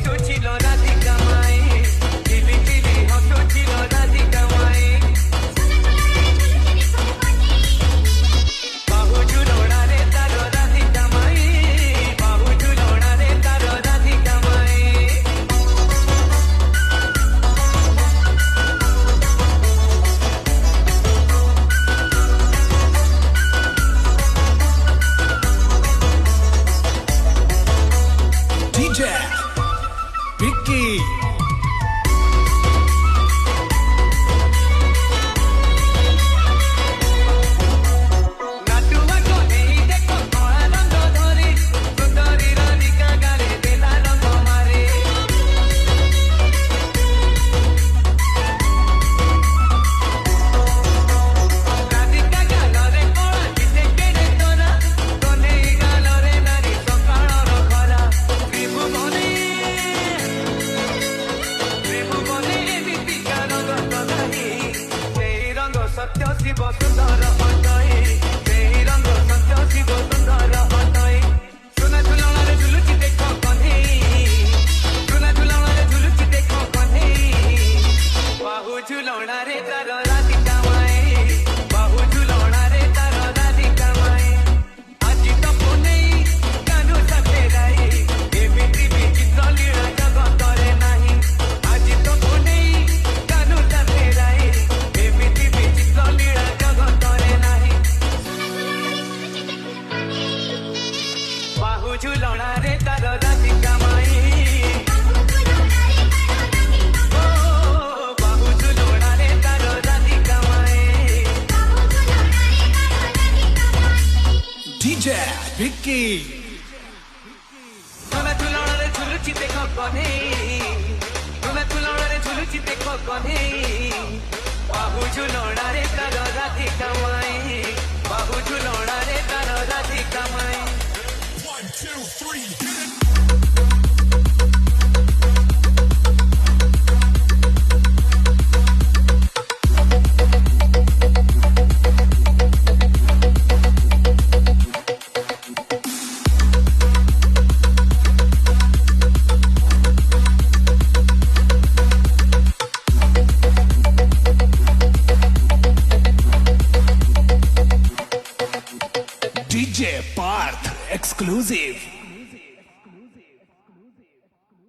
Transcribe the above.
হসুছিল রাধিকা মাই ঝিলি ঝিলি হসুছিল রাধিকা মাই বাহু ঝুলଣାରେ ତାର ରାଧିକା ମାଇ ବାହୁ ଝୁଲଣାରେ ତାର ରାଧିକା ମାଇ DJ Vicky নাটুয়া কোনেই দেখো কলা রঙ ধরি সুন্দরী রাধিকা গালে দেলা রঙ মারে রাধিকা গালরে কলা কিসে কেড়ে তোরা কোনেই গালরে নারী সকাଳର ଖରା ত্রিভুবনে ଏମିତିକା ରଙ୍ଗ ତ ନାହିଁ ସେଇ ରଙ୍ଗ ସତ୍ୟ ଶିବ ସୁନ୍ଦର ଅଟଇ ସେଇ ରଙ୍ଗ ସତ୍ୟ ଶିବ ସୁନ୍ଦର ଅଟଇ ସୁନା ଝୁଲଣାରେ ଝୁଲୁଛି ଦେଖ କହ୍ନେଇ ସୁନା ଝୁଲଣାରେ ଝୁଲୁଛି ଦେଖ କହ୍ନେଇ ବାହୁ ଝୁଲଣାରେ ତାର ରାଧିକା ମାଇ ବାହୁ ଝୁଲଣାରେ ତାର ରାଧିକା ମାଇ ଆଜି ତ ପୁନେଇ କାନୁ ସତେରାଇ ଏମିତି ବିଚିତ୍ର ଲୀଳା ଜଗତରେ ନାହିଁ ଆଜି ତ ପୁନେଇ କାନୁ ସତେରାଇ ଏମିତି ବିଚିତ୍ର ଲୀଳା ଜଗତରେ ନାହିଁ ବାହୁ ଝୁଲଣାରେ ତାର ରାଧିକା ମାଇ ଓ ବାହୁ ଝୁଲଣାରେ ତାର ରାଧିକା ମାଇ DJ Vicky ସୁନା ଝୁଲଣାରେ ଝୁଲୁଛି ଦେଖ କହ୍ନେଇ ସୁନା ଝୁଲଣାରେ ଝୁଲୁଛି ଦେଖ କହ୍ନେଇ ବାହୁ ଝୁଲଣାରେ ତାର ରାଧିକା ମାଇ ବାହୁ ଝୁଲଣାରେ ତାର ରାଧିକା ମାଇ DJ Parth exclusive